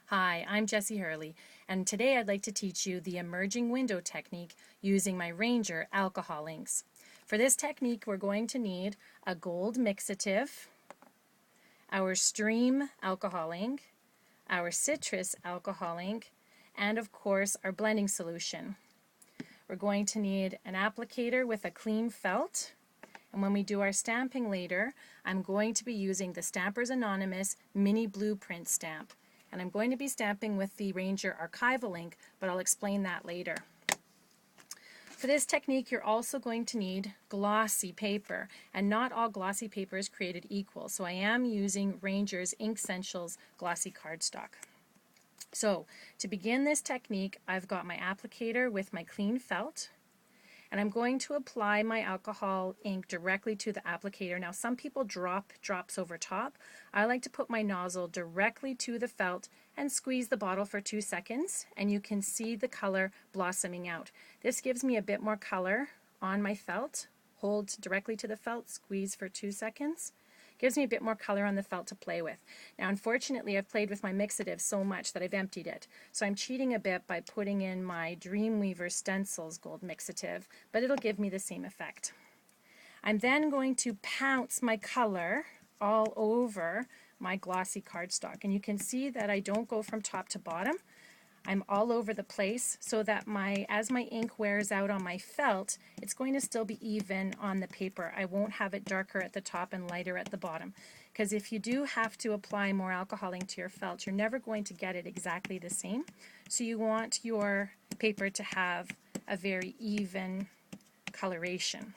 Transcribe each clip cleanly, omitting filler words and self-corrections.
Hi, I'm Jessie Hurley, and today I'd like to teach you the emerging window technique using my Ranger alcohol inks. For this technique, we're going to need a gold mixative, our stream alcohol ink, our citrus alcohol ink, and of course our blending solution. We're going to need an applicator with a clean felt, and when we do our stamping later, I'm going to be using the Stampers Anonymous Mini Blueprint stamp. And I'm going to be stamping with the Ranger archival ink, but I'll explain that later. For this technique, you're also going to need glossy paper, and not all glossy paper is created equal, so I am using Ranger's Ink Essentials glossy cardstock. So to begin this technique, I've got my applicator with my clean felt, and I'm going to apply my alcohol ink directly to the applicator. Now some people drops over top. I like to put my nozzle directly to the felt and squeeze the bottle for 2 seconds, and you can see the color blossoming out. This gives me a bit more color on my felt. Hold directly to the felt, squeeze for 2 seconds. Gives me a bit more color on the felt to play with. Now unfortunately I've played with my mixative so much that I've emptied it. So I'm cheating a bit by putting in my Dreamweaver Stencils gold mixative, but it'll give me the same effect. I'm then going to pounce my color all over my glossy cardstock, and you can see that I don't go from top to bottom. I'm all over the place so that as my ink wears out on my felt, it's going to still be even on the paper. I won't have it darker at the top and lighter at the bottom, because if you do have to apply more alcohol ink to your felt, you're never going to get it exactly the same. So you want your paper to have a very even coloration.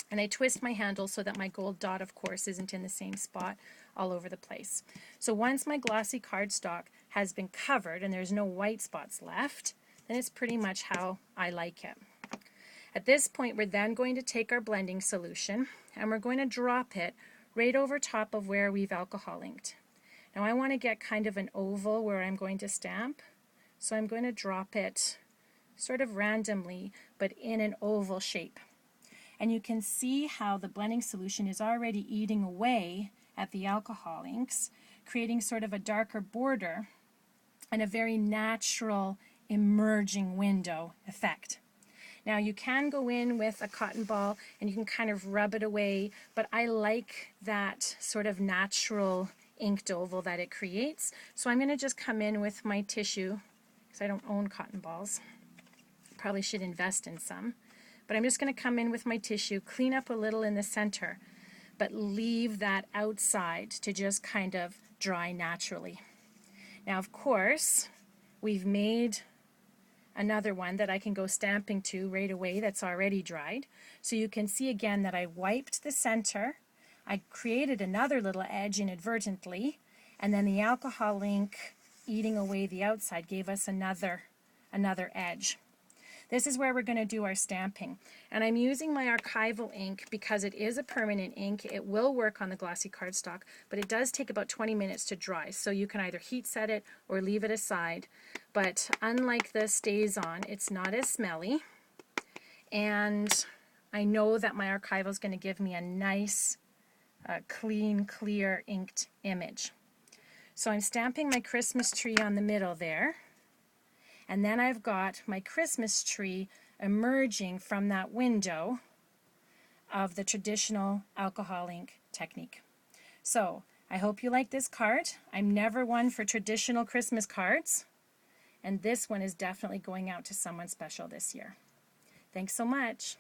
And I twist my handle so that my gold dot, of course, isn't in the same spot all over the place. So once my glossy cardstock has been covered and there's no white spots left, then it's pretty much how I like it. At this point, we're then going to take our blending solution and we're going to drop it right over top of where we've alcohol inked. Now I want to get kind of an oval where I'm going to stamp, so I'm going to drop it sort of randomly, but in an oval shape. And you can see how the blending solution is already eating away at the alcohol inks, creating sort of a darker border and a very natural emerging window effect. Now you can go in with a cotton ball and you can kind of rub it away, but I like that sort of natural inked oval that it creates. So I'm going to just come in with my tissue, because I don't own cotton balls. Probably should invest in some. But I'm just going to come in with my tissue, clean up a little in the center, but leave that outside to just kind of dry naturally. Now, of course, we've made another one that I can go stamping to right away that's already dried. So you can see again that I wiped the center, I created another little edge inadvertently, and then the alcohol ink eating away the outside gave us another edge. This is where we're going to do our stamping. And I'm using my archival ink because it is a permanent ink. It will work on the glossy cardstock, but it does take about 20 minutes to dry. So you can either heat set it or leave it aside. But unlike the StazOn, it's not as smelly. And I know that my archival is going to give me a nice, clean, clear inked image. So I'm stamping my Christmas tree on the middle there. And then I've got my Christmas tree emerging from that window of the traditional alcohol ink technique. So I hope you like this card. I'm never one for traditional Christmas cards, and this one is definitely going out to someone special this year. Thanks so much.